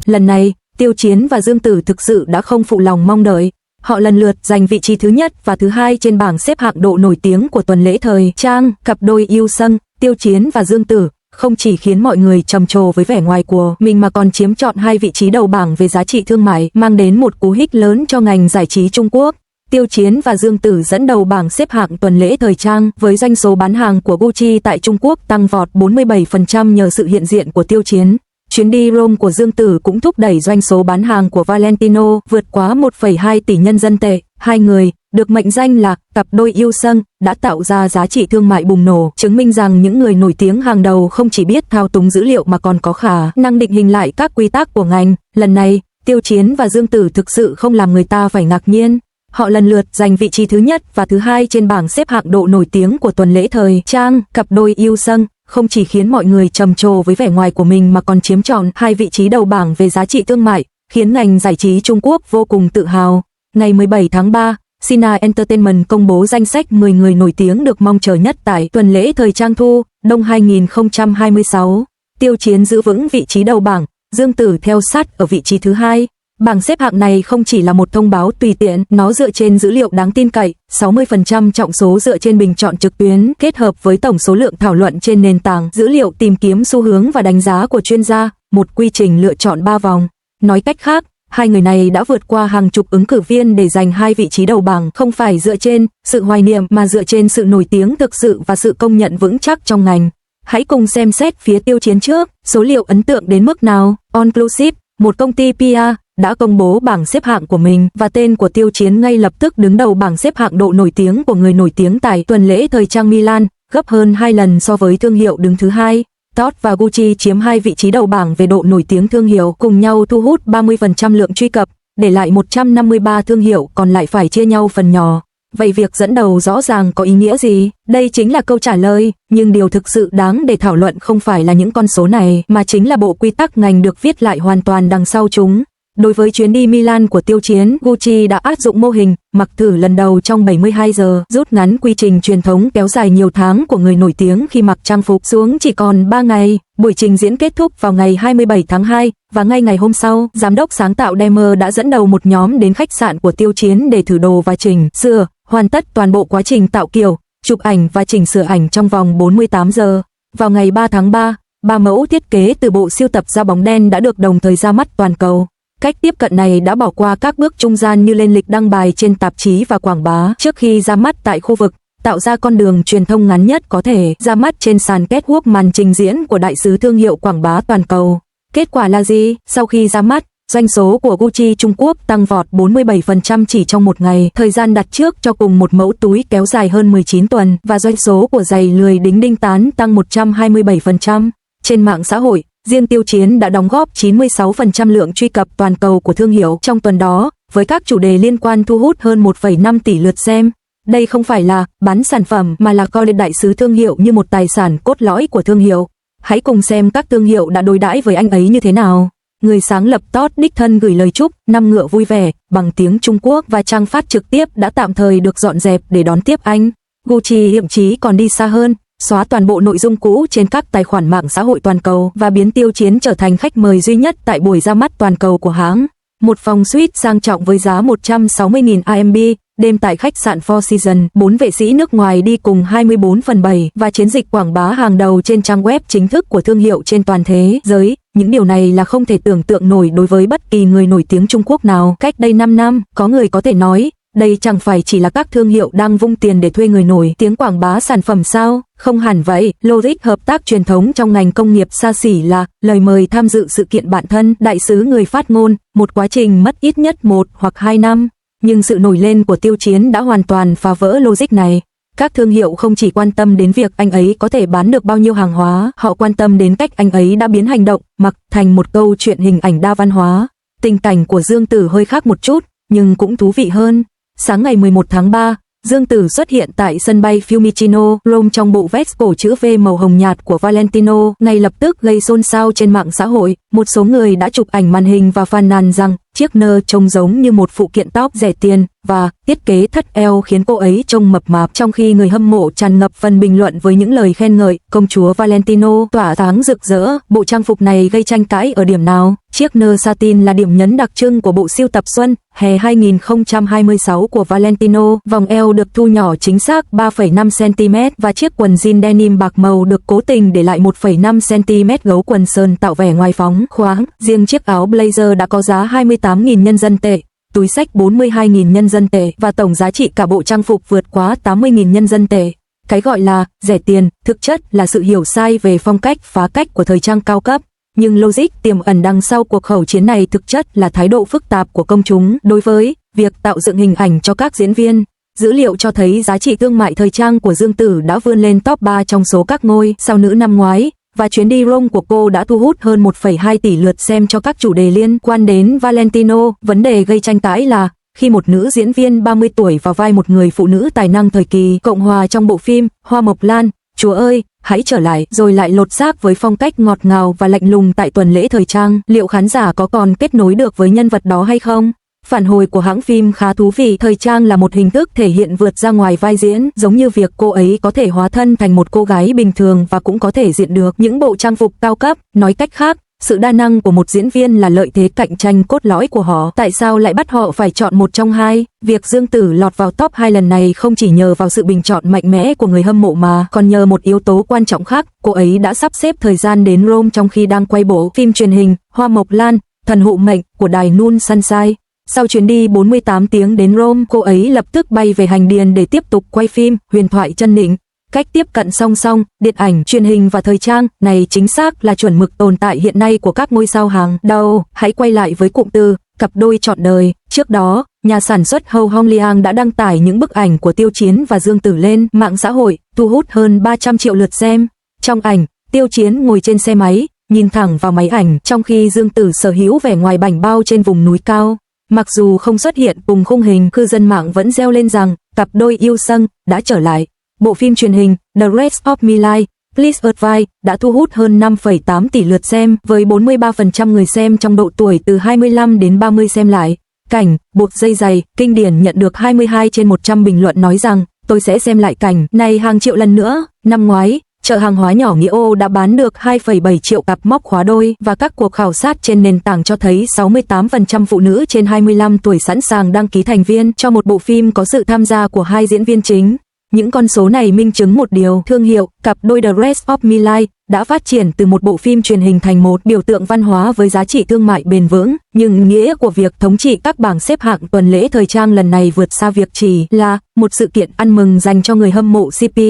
Lần này, Tiêu Chiến và Dương Tử thực sự đã không phụ lòng mong đợi. Họ lần lượt giành vị trí thứ nhất và thứ hai trên bảng xếp hạng độ nổi tiếng của tuần lễ thời trang. Cặp đôi yêu sân, Tiêu Chiến và Dương Tử không chỉ khiến mọi người trầm trồ với vẻ ngoài của mình mà còn chiếm trọn hai vị trí đầu bảng về giá trị thương mại, mang đến một cú hích lớn cho ngành giải trí Trung Quốc. Tiêu Chiến và Dương Tử dẫn đầu bảng xếp hạng tuần lễ thời trang, với doanh số bán hàng của Gucci tại Trung Quốc tăng vọt 47% nhờ sự hiện diện của Tiêu Chiến. Chuyến đi Rome của Dương Tử cũng thúc đẩy doanh số bán hàng của Valentino vượt quá 1,2 tỷ nhân dân tệ. Hai người, được mệnh danh là cặp đôi yêu sân, đã tạo ra giá trị thương mại bùng nổ, chứng minh rằng những người nổi tiếng hàng đầu không chỉ biết thao túng dữ liệu mà còn có khả năng định hình lại các quy tắc của ngành. Lần này, Tiêu Chiến và Dương Tử thực sự không làm người ta phải ngạc nhiên. Họ lần lượt giành vị trí thứ nhất và thứ hai trên bảng xếp hạng độ nổi tiếng của tuần lễ thời trang. Cặp đôi yêu sân không chỉ khiến mọi người trầm trồ với vẻ ngoài của mình mà còn chiếm trọn hai vị trí đầu bảng về giá trị thương mại, khiến ngành giải trí Trung Quốc vô cùng tự hào. Ngày 17 tháng 3, Sina Entertainment công bố danh sách 10 người nổi tiếng được mong chờ nhất tại tuần lễ thời trang thu Đông 2026. Tiêu Chiến giữ vững vị trí đầu bảng, Dương Tử theo sát ở vị trí thứ hai. Bảng xếp hạng này không chỉ là một thông báo tùy tiện, nó dựa trên dữ liệu đáng tin cậy, 60% trọng số dựa trên bình chọn trực tuyến, kết hợp với tổng số lượng thảo luận trên nền tảng dữ liệu tìm kiếm xu hướng và đánh giá của chuyên gia, một quy trình lựa chọn 3 vòng. Nói cách khác, hai người này đã vượt qua hàng chục ứng cử viên để giành hai vị trí đầu bảng, không phải dựa trên sự hoài niệm mà dựa trên sự nổi tiếng thực sự và sự công nhận vững chắc trong ngành. Hãy cùng xem xét phía Tiêu Chiến trước, số liệu ấn tượng đến mức nào. Onclusive, một công ty PR, đã công bố bảng xếp hạng của mình và tên của Tiêu Chiến ngay lập tức đứng đầu bảng xếp hạng độ nổi tiếng của người nổi tiếng tại tuần lễ thời trang Milan, gấp hơn 2 lần so với thương hiệu đứng thứ hai. Todd và Gucci chiếm hai vị trí đầu bảng về độ nổi tiếng thương hiệu, cùng nhau thu hút 30% lượng truy cập, để lại 153 thương hiệu còn lại phải chia nhau phần nhỏ. Vậy việc dẫn đầu rõ ràng có ý nghĩa gì? Đây chính là câu trả lời, nhưng điều thực sự đáng để thảo luận không phải là những con số này, mà chính là bộ quy tắc ngành được viết lại hoàn toàn đằng sau chúng. Đối với chuyến đi Milan của Tiêu Chiến, Gucci đã áp dụng mô hình mặc thử lần đầu trong 72 giờ, rút ngắn quy trình truyền thống kéo dài nhiều tháng của người nổi tiếng khi mặc trang phục xuống chỉ còn 3 ngày. Buổi trình diễn kết thúc vào ngày 27 tháng 2 và ngay ngày hôm sau, giám đốc sáng tạo Demer đã dẫn đầu một nhóm đến khách sạn của Tiêu Chiến để thử đồ và chỉnh sửa, hoàn tất toàn bộ quá trình tạo kiểu, chụp ảnh và chỉnh sửa ảnh trong vòng 48 giờ. Vào ngày 3 tháng 3, 3 mẫu thiết kế từ bộ siêu tập da bóng đen đã được đồng thời ra mắt toàn cầu. Cách tiếp cận này đã bỏ qua các bước trung gian như lên lịch đăng bài trên tạp chí và quảng bá trước khi ra mắt tại khu vực, tạo ra con đường truyền thông ngắn nhất có thể, ra mắt trên sàn catwalk màn trình diễn của đại sứ thương hiệu quảng bá toàn cầu. Kết quả là gì? Sau khi ra mắt, doanh số của Gucci Trung Quốc tăng vọt 47% chỉ trong một ngày, thời gian đặt trước cho cùng một mẫu túi kéo dài hơn 19 tuần, và doanh số của giày lười đính đinh tán tăng 127%. Trên mạng xã hội, riêng Tiêu Chiến đã đóng góp 96% lượng truy cập toàn cầu của thương hiệu trong tuần đó, với các chủ đề liên quan thu hút hơn 1,5 tỷ lượt xem. Đây không phải là bán sản phẩm mà là coi đại sứ thương hiệu như một tài sản cốt lõi của thương hiệu. Hãy cùng xem các thương hiệu đã đối đãi với anh ấy như thế nào. Người sáng lập Todd đích thân gửi lời chúc năm ngựa vui vẻ bằng tiếng Trung Quốc và trang phát trực tiếp đã tạm thời được dọn dẹp để đón tiếp anh. Gucci thậm chí còn đi xa hơn, xóa toàn bộ nội dung cũ trên các tài khoản mạng xã hội toàn cầu và biến Tiêu Chiến trở thành khách mời duy nhất tại buổi ra mắt toàn cầu của hãng. Một phòng suite sang trọng với giá 160.000 RMB, đêm tại khách sạn Four Seasons, 4 vệ sĩ nước ngoài đi cùng 24/7 và chiến dịch quảng bá hàng đầu trên trang web chính thức của thương hiệu trên toàn thế giới. Những điều này là không thể tưởng tượng nổi đối với bất kỳ người nổi tiếng Trung Quốc nào. Cách đây 5 năm, có người có thể nói, đây chẳng phải chỉ là các thương hiệu đang vung tiền để thuê người nổi tiếng quảng bá sản phẩm sao? Không hẳn vậy, logic hợp tác truyền thống trong ngành công nghiệp xa xỉ là lời mời tham dự sự kiện bạn thân, đại sứ người phát ngôn, một quá trình mất ít nhất 1 hoặc 2 năm. Nhưng sự nổi lên của Tiêu Chiến đã hoàn toàn phá vỡ logic này. Các thương hiệu không chỉ quan tâm đến việc anh ấy có thể bán được bao nhiêu hàng hóa, họ quan tâm đến cách anh ấy đã biến hành động mặc thành một câu chuyện hình ảnh đa văn hóa. Tình cảnh của Dương Tử hơi khác một chút, nhưng cũng thú vị hơn. Sáng ngày 11 tháng 3, Dương Tử xuất hiện tại sân bay Fiumicino, Rome trong bộ vest cổ chữ V màu hồng nhạt của Valentino, ngay lập tức gây xôn xao trên mạng xã hội. Một số người đã chụp ảnh màn hình và phàn nàn rằng chiếc nơ trông giống như một phụ kiện tóc rẻ tiền, và thiết kế thắt eo khiến cô ấy trông mập mạp, trong khi người hâm mộ tràn ngập phần bình luận với những lời khen ngợi. Công chúa Valentino tỏa sáng rực rỡ, bộ trang phục này gây tranh cãi ở điểm nào? Chiếc nơ satin là điểm nhấn đặc trưng của bộ sưu tập xuân hè 2026 của Valentino. Vòng eo được thu nhỏ chính xác 3,5 cm và chiếc quần jean denim bạc màu được cố tình để lại 1,5 cm gấu quần sơn tạo vẻ ngoài phóng khoáng. Riêng chiếc áo blazer đã có giá 28.000 nhân dân tệ, túi xách 42.000 nhân dân tệ và tổng giá trị cả bộ trang phục vượt quá 80.000 nhân dân tệ. Cái gọi là rẻ tiền thực chất là sự hiểu sai về phong cách phá cách của thời trang cao cấp. Nhưng logic tiềm ẩn đằng sau cuộc khẩu chiến này thực chất là thái độ phức tạp của công chúng đối với việc tạo dựng hình ảnh cho các diễn viên. Dữ liệu cho thấy giá trị thương mại thời trang của Dương Tử đã vươn lên top 3 trong số các ngôi sao nữ năm ngoái, và chuyến đi Rome của cô đã thu hút hơn 1,2 tỷ lượt xem cho các chủ đề liên quan đến Valentino. Vấn đề gây tranh cãi là khi một nữ diễn viên 30 tuổi vào vai một người phụ nữ tài năng thời kỳ Cộng hòa trong bộ phim Hoa Mộc Lan, Chúa ơi, hãy trở lại, rồi lại lột xác với phong cách ngọt ngào và lạnh lùng tại tuần lễ thời trang, liệu khán giả có còn kết nối được với nhân vật đó hay không? Phản hồi của hãng phim khá thú vị, thời trang là một hình thức thể hiện vượt ra ngoài vai diễn, giống như việc cô ấy có thể hóa thân thành một cô gái bình thường và cũng có thể diện được những bộ trang phục cao cấp. Nói cách khác, sự đa năng của một diễn viên là lợi thế cạnh tranh cốt lõi của họ. Tại sao lại bắt họ phải chọn một trong hai? Việc Dương Tử lọt vào top 2 lần này không chỉ nhờ vào sự bình chọn mạnh mẽ của người hâm mộ mà còn nhờ một yếu tố quan trọng khác. Cô ấy đã sắp xếp thời gian đến Rome trong khi đang quay bộ phim truyền hình Hoa Mộc Lan, Thần hộ mệnh của đài Noon Sunshine. Sau chuyến đi 48 tiếng đến Rome, cô ấy lập tức bay về Hành Điền để tiếp tục quay phim Huyền thoại chân định. Cách tiếp cận song song, điện ảnh, truyền hình và thời trang này chính xác là chuẩn mực tồn tại hiện nay của các ngôi sao hàng đầu. Hãy quay lại với cụm từ cặp đôi trọn đời. Trước đó, nhà sản xuất Hou Hongliang đã đăng tải những bức ảnh của Tiêu Chiến và Dương Tử lên mạng xã hội, thu hút hơn 300 triệu lượt xem. Trong ảnh, Tiêu Chiến ngồi trên xe máy, nhìn thẳng vào máy ảnh, trong khi Dương Tử sở hữu vẻ ngoài bảnh bao trên vùng núi cao. Mặc dù không xuất hiện cùng khung hình, cư dân mạng vẫn reo lên rằng cặp đôi yêu sâng đã trở lại. Bộ phim truyền hình The Rest of My Life, Please Advise đã thu hút hơn 5,8 tỷ lượt xem, với 43% người xem trong độ tuổi từ 25 đến 30 xem lại. Cảnh buộc dây giày kinh điển nhận được 22 trên 100 bình luận nói rằng tôi sẽ xem lại cảnh này hàng triệu lần nữa. Năm ngoái, chợ hàng hóa nhỏ Nghĩa Ô đã bán được 2,7 triệu cặp móc khóa đôi, và các cuộc khảo sát trên nền tảng cho thấy 68% phụ nữ trên 25 tuổi sẵn sàng đăng ký thành viên cho một bộ phim có sự tham gia của hai diễn viên chính. Những con số này minh chứng một điều, thương hiệu cặp đôi The Rest of My Life đã phát triển từ một bộ phim truyền hình thành một biểu tượng văn hóa với giá trị thương mại bền vững. Nhưng nghĩa của việc thống trị các bảng xếp hạng tuần lễ thời trang lần này vượt xa việc chỉ là một sự kiện ăn mừng dành cho người hâm mộ CP.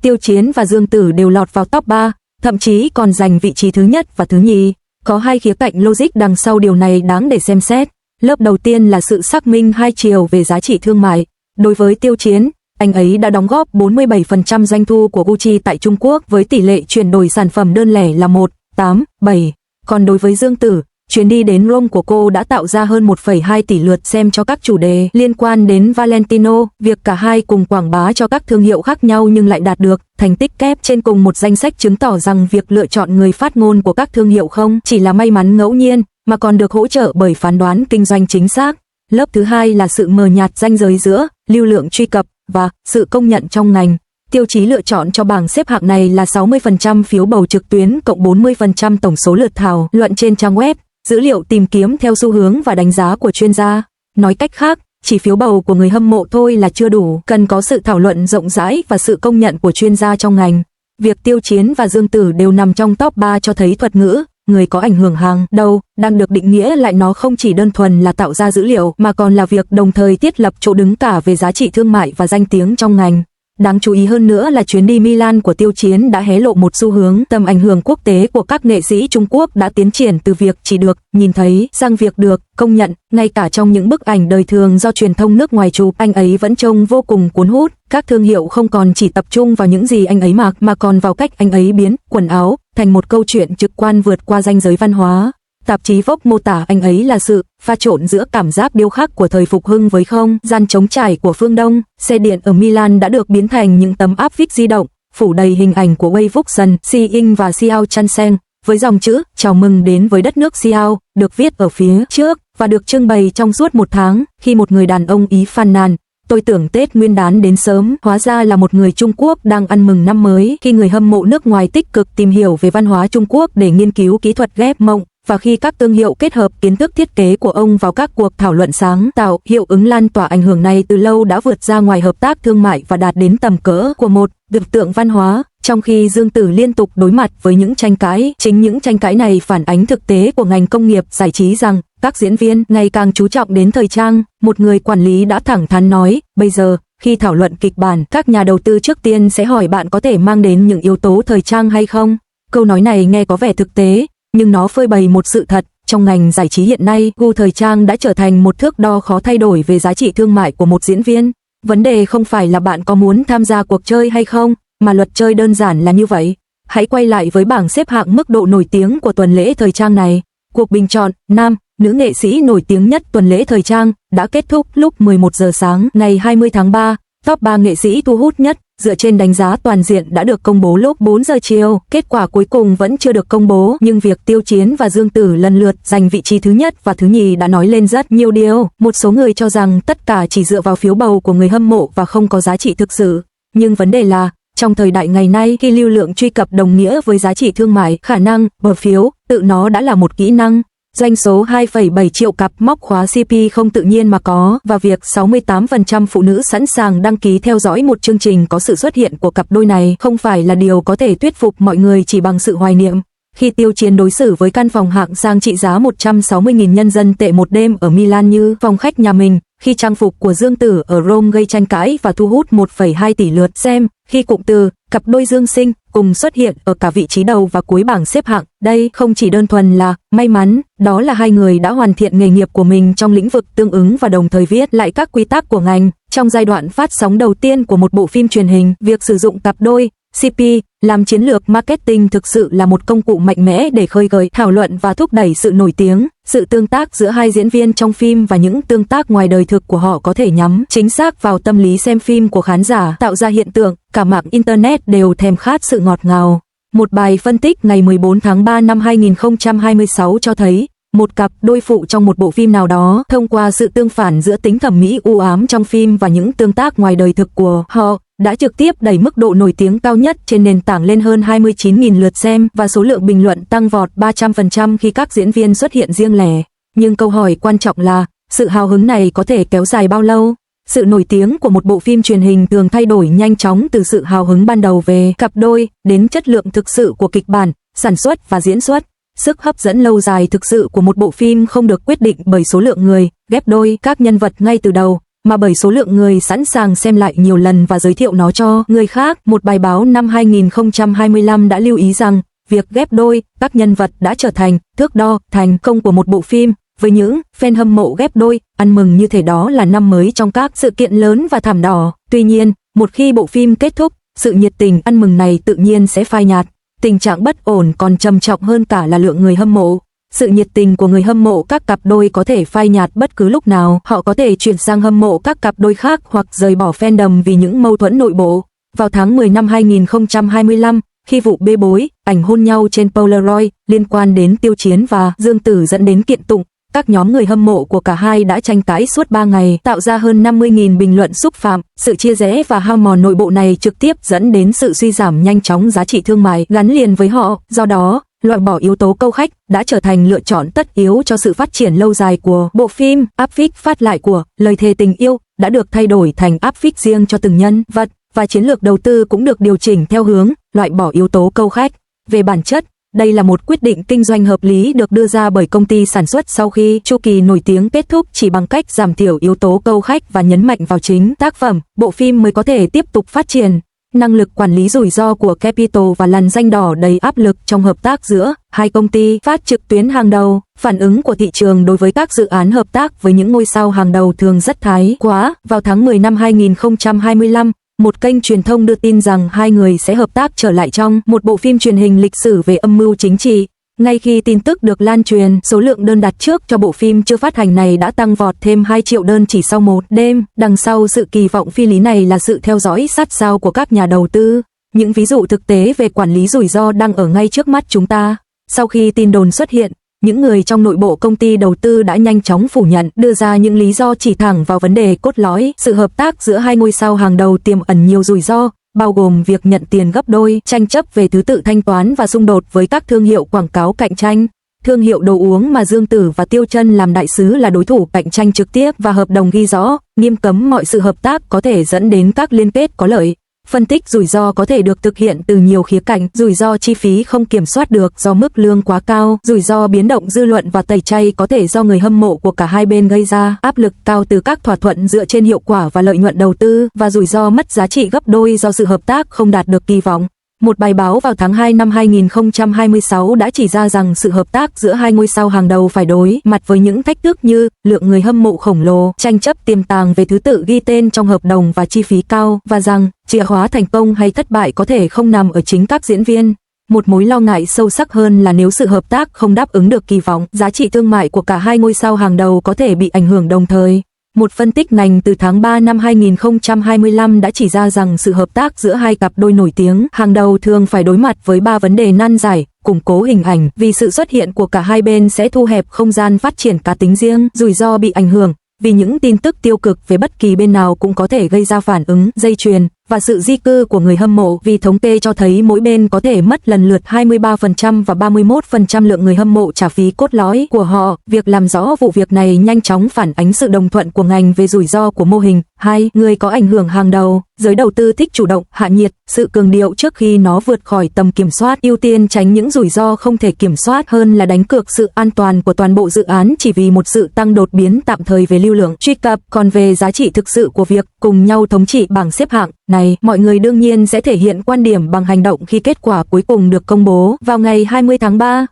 Tiêu Chiến và Dương Tử đều lọt vào top 3, thậm chí còn giành vị trí thứ nhất và thứ nhì. Có hai khía cạnh logic đằng sau điều này đáng để xem xét. Lớp đầu tiên là sự xác minh hai chiều về giá trị thương mại. Đối với Tiêu Chiến, anh ấy đã đóng góp 47% doanh thu của Gucci tại Trung Quốc với tỷ lệ chuyển đổi sản phẩm đơn lẻ là 1,87. Còn đối với Dương Tử, chuyến đi đến Rome của cô đã tạo ra hơn 1,2 tỷ lượt xem cho các chủ đề liên quan đến Valentino. Việc cả hai cùng quảng bá cho các thương hiệu khác nhau nhưng lại đạt được thành tích kép trên cùng một danh sách chứng tỏ rằng việc lựa chọn người phát ngôn của các thương hiệu không chỉ là may mắn ngẫu nhiên mà còn được hỗ trợ bởi phán đoán kinh doanh chính xác. Lớp thứ hai là sự mờ nhạt ranh giới giữa lưu lượng truy cập và sự công nhận trong ngành. Tiêu chí lựa chọn cho bảng xếp hạng này là 60% phiếu bầu trực tuyến cộng 40% tổng số lượt thảo luận trên trang web, dữ liệu tìm kiếm theo xu hướng và đánh giá của chuyên gia. Nói cách khác, chỉ phiếu bầu của người hâm mộ thôi là chưa đủ, cần có sự thảo luận rộng rãi và sự công nhận của chuyên gia trong ngành. Việc Tiêu Chiến và Dương Tử đều nằm trong top 3 cho thấy thuật ngữ người có ảnh hưởng hàng đầu đang được định nghĩa lại, nó không chỉ đơn thuần là tạo ra dữ liệu mà còn là việc đồng thời thiết lập chỗ đứng cả về giá trị thương mại và danh tiếng trong ngành. Đáng chú ý hơn nữa là chuyến đi Milan của Tiêu Chiến đã hé lộ một xu hướng. Tầm ảnh hưởng quốc tế của các nghệ sĩ Trung Quốc đã tiến triển từ việc chỉ được nhìn thấy sang việc được công nhận. Ngay cả trong những bức ảnh đời thường do truyền thông nước ngoài chụp, anh ấy vẫn trông vô cùng cuốn hút. Các thương hiệu không còn chỉ tập trung vào những gì anh ấy mặc mà còn vào cách anh ấy biến quần áo thành một câu chuyện trực quan vượt qua ranh giới văn hóa. Tạp chí Vogue mô tả anh ấy là sự pha trộn giữa cảm giác điêu khắc của thời phục hưng với không gian trống trải của phương Đông. Xe điện ở Milan đã được biến thành những tấm áp phích di động, phủ đầy hình ảnh của Wei Wuxian, Xi Ying và Xiao Chansheng, với dòng chữ chào mừng đến với đất nước Xiao được viết ở phía trước. và được trưng bày trong suốt một tháng. Khi một người đàn ông Ý phàn nàn, tôi tưởng Tết Nguyên đán đến sớm, hóa ra là một người Trung Quốc đang ăn mừng năm mới. Khi người hâm mộ nước ngoài tích cực tìm hiểu về văn hóa Trung Quốc để nghiên cứu kỹ thuật ghép mộng, và khi các thương hiệu kết hợp kiến thức thiết kế của ông vào các cuộc thảo luận sáng tạo, hiệu ứng lan tỏa ảnh hưởng này từ lâu đã vượt ra ngoài hợp tác thương mại và đạt đến tầm cỡ của một biểu tượng văn hóa. Trong khi Dương Tử liên tục đối mặt với những tranh cãi, chính những tranh cãi này phản ánh thực tế của ngành công nghiệp giải trí rằng các diễn viên ngày càng chú trọng đến thời trang. Một người quản lý đã thẳng thắn nói, bây giờ, khi thảo luận kịch bản, các nhà đầu tư trước tiên sẽ hỏi bạn có thể mang đến những yếu tố thời trang hay không. Câu nói này nghe có vẻ thực tế, nhưng nó phơi bày một sự thật. Trong ngành giải trí hiện nay, gu thời trang đã trở thành một thước đo khó thay đổi về giá trị thương mại của một diễn viên. Vấn đề không phải là bạn có muốn tham gia cuộc chơi hay không, mà luật chơi đơn giản là như vậy. Hãy quay lại với bảng xếp hạng mức độ nổi tiếng của tuần lễ thời trang này. Cuộc bình chọn nam, nữ nghệ sĩ nổi tiếng nhất tuần lễ thời trang đã kết thúc lúc 11 giờ sáng ngày 20 tháng 3. Top 3 nghệ sĩ thu hút nhất dựa trên đánh giá toàn diện đã được công bố lúc 4 giờ chiều. Kết quả cuối cùng vẫn chưa được công bố, nhưng việc Tiêu Chiến và Dương Tử lần lượt giành vị trí thứ nhất và thứ nhì đã nói lên rất nhiều điều. Một số người cho rằng tất cả chỉ dựa vào phiếu bầu của người hâm mộ và không có giá trị thực sự. Nhưng vấn đề là, trong thời đại ngày nay khi lưu lượng truy cập đồng nghĩa với giá trị thương mại, khả năng bỏ phiếu tự nó đã là một kỹ năng. Doanh số 2,7 triệu cặp móc khóa CP không tự nhiên mà có, và việc 68% phụ nữ sẵn sàng đăng ký theo dõi một chương trình có sự xuất hiện của cặp đôi này không phải là điều có thể thuyết phục mọi người chỉ bằng sự hoài niệm. Khi Tiêu Chiến đối xử với căn phòng hạng sang trị giá 160.000 nhân dân tệ một đêm ở Milan như phòng khách nhà mình, khi trang phục của Dương Tử ở Rome gây tranh cãi và thu hút 1,2 tỷ lượt xem, khi cụm từ cặp đôi Dương Sinh cùng xuất hiện ở cả vị trí đầu và cuối bảng xếp hạng, đây không chỉ đơn thuần là may mắn, đó là hai người đã hoàn thiện nghề nghiệp của mình trong lĩnh vực tương ứng và đồng thời viết lại các quy tắc của ngành. Trong giai đoạn phát sóng đầu tiên của một bộ phim truyền hình, việc sử dụng cặp đôi CP làm chiến lược marketing thực sự là một công cụ mạnh mẽ để khơi gợi, thảo luận và thúc đẩy sự nổi tiếng. Sự tương tác giữa hai diễn viên trong phim và những tương tác ngoài đời thực của họ có thể nhắm chính xác vào tâm lý xem phim của khán giả, tạo ra hiện tượng cả mạng internet đều thèm khát sự ngọt ngào. Một bài phân tích ngày 14 tháng 3 năm 2026 cho thấy, một cặp đôi phụ trong một bộ phim nào đó, thông qua sự tương phản giữa tính thẩm mỹ u ám trong phim và những tương tác ngoài đời thực của họ, đã trực tiếp đẩy mức độ nổi tiếng cao nhất trên nền tảng lên hơn 29.000 lượt xem và số lượng bình luận tăng vọt 300% khi các diễn viên xuất hiện riêng lẻ. Nhưng câu hỏi quan trọng là, sự hào hứng này có thể kéo dài bao lâu? Sự nổi tiếng của một bộ phim truyền hình thường thay đổi nhanh chóng từ sự hào hứng ban đầu về cặp đôi đến chất lượng thực sự của kịch bản, sản xuất và diễn xuất. Sức hấp dẫn lâu dài thực sự của một bộ phim không được quyết định bởi số lượng người ghép đôi các nhân vật ngay từ đầu, mà bởi số lượng người sẵn sàng xem lại nhiều lần và giới thiệu nó cho người khác. Một bài báo năm 2025 đã lưu ý rằng, việc ghép đôi các nhân vật đã trở thành thước đo thành công của một bộ phim. Với những fan hâm mộ ghép đôi, ăn mừng như thể đó là năm mới trong các sự kiện lớn và thảm đỏ. Tuy nhiên, một khi bộ phim kết thúc, sự nhiệt tình ăn mừng này tự nhiên sẽ phai nhạt. Tình trạng bất ổn còn trầm trọng hơn cả là lượng người hâm mộ. Sự nhiệt tình của người hâm mộ các cặp đôi có thể phai nhạt bất cứ lúc nào, họ có thể chuyển sang hâm mộ các cặp đôi khác hoặc rời bỏ fandom vì những mâu thuẫn nội bộ. Vào tháng 10 năm 2025, khi vụ bê bối, ảnh hôn nhau trên Polaroid liên quan đến Tiêu Chiến và Dương Tử dẫn đến kiện tụng, các nhóm người hâm mộ của cả hai đã tranh cãi suốt 3 ngày, tạo ra hơn 50.000 bình luận xúc phạm. Sự chia rẽ và hao mòn nội bộ này trực tiếp dẫn đến sự suy giảm nhanh chóng giá trị thương mại gắn liền với họ. Do đó, loại bỏ yếu tố câu khách đã trở thành lựa chọn tất yếu cho sự phát triển lâu dài của bộ phim. Áp phích phát lại của Lời thề tình yêu đã được thay đổi thành áp phích riêng cho từng nhân vật, và chiến lược đầu tư cũng được điều chỉnh theo hướng loại bỏ yếu tố câu khách. Về bản chất, đây là một quyết định kinh doanh hợp lý được đưa ra bởi công ty sản xuất sau khi chu kỳ nổi tiếng kết thúc, chỉ bằng cách giảm thiểu yếu tố câu khách và nhấn mạnh vào chính tác phẩm, bộ phim mới có thể tiếp tục phát triển. Năng lực quản lý rủi ro của Capital và lằn danh đỏ đầy áp lực trong hợp tác giữa hai công ty phát trực tuyến hàng đầu. Phản ứng của thị trường đối với các dự án hợp tác với những ngôi sao hàng đầu thường rất thái quá. Vào tháng 10 năm 2025, một kênh truyền thông đưa tin rằng hai người sẽ hợp tác trở lại trong một bộ phim truyền hình lịch sử về âm mưu chính trị. Ngay khi tin tức được lan truyền, số lượng đơn đặt trước cho bộ phim chưa phát hành này đã tăng vọt thêm 2 triệu đơn chỉ sau một đêm. Đằng sau sự kỳ vọng phi lý này là sự theo dõi sát sao của các nhà đầu tư. Những ví dụ thực tế về quản lý rủi ro đang ở ngay trước mắt chúng ta. Sau khi tin đồn xuất hiện, những người trong nội bộ công ty đầu tư đã nhanh chóng phủ nhận, đưa ra những lý do chỉ thẳng vào vấn đề cốt lõi. Sự hợp tác giữa hai ngôi sao hàng đầu tiềm ẩn nhiều rủi ro, bao gồm việc nhận tiền gấp đôi, tranh chấp về thứ tự thanh toán và xung đột với các thương hiệu quảng cáo cạnh tranh. Thương hiệu đồ uống mà Dương Tử và Tiêu Chân làm đại sứ là đối thủ cạnh tranh trực tiếp và hợp đồng ghi rõ, nghiêm cấm mọi sự hợp tác có thể dẫn đến các liên kết có lợi. Phân tích rủi ro có thể được thực hiện từ nhiều khía cạnh, rủi ro chi phí không kiểm soát được do mức lương quá cao, rủi ro biến động dư luận và tẩy chay có thể do người hâm mộ của cả hai bên gây ra, áp lực cao từ các thỏa thuận dựa trên hiệu quả và lợi nhuận đầu tư, và rủi ro mất giá trị gấp đôi do sự hợp tác không đạt được kỳ vọng. Một bài báo vào tháng 2 năm 2026 đã chỉ ra rằng sự hợp tác giữa hai ngôi sao hàng đầu phải đối mặt với những thách thức như lượng người hâm mộ khổng lồ, tranh chấp tiềm tàng về thứ tự ghi tên trong hợp đồng và chi phí cao, và rằng chìa khóa thành công hay thất bại có thể không nằm ở chính các diễn viên. Một mối lo ngại sâu sắc hơn là nếu sự hợp tác không đáp ứng được kỳ vọng, giá trị thương mại của cả hai ngôi sao hàng đầu có thể bị ảnh hưởng đồng thời. Một phân tích ngành từ tháng 3 năm 2025 đã chỉ ra rằng sự hợp tác giữa hai cặp đôi nổi tiếng hàng đầu thường phải đối mặt với 3 vấn đề nan giải: củng cố hình ảnh, vì sự xuất hiện của cả hai bên sẽ thu hẹp không gian phát triển cá tính riêng; rủi ro bị ảnh hưởng, vì những tin tức tiêu cực về bất kỳ bên nào cũng có thể gây ra phản ứng dây chuyền; và sự di cư của người hâm mộ, vì thống kê cho thấy mỗi bên có thể mất lần lượt 23% và 31% lượng người hâm mộ trả phí cốt lõi của họ. Việc làm rõ vụ việc này nhanh chóng phản ánh sự đồng thuận của ngành về rủi ro của mô hình. 2. Người có ảnh hưởng hàng đầu. Giới đầu tư thích chủ động, hạ nhiệt, sự cường điệu trước khi nó vượt khỏi tầm kiểm soát, ưu tiên tránh những rủi ro không thể kiểm soát hơn là đánh cược sự an toàn của toàn bộ dự án chỉ vì một sự tăng đột biến tạm thời về lưu lượng truy cập. Còn về giá trị thực sự của việc cùng nhau thống trị bảng xếp hạng này, mọi người đương nhiên sẽ thể hiện quan điểm bằng hành động khi kết quả cuối cùng được công bố vào ngày 20 tháng 3.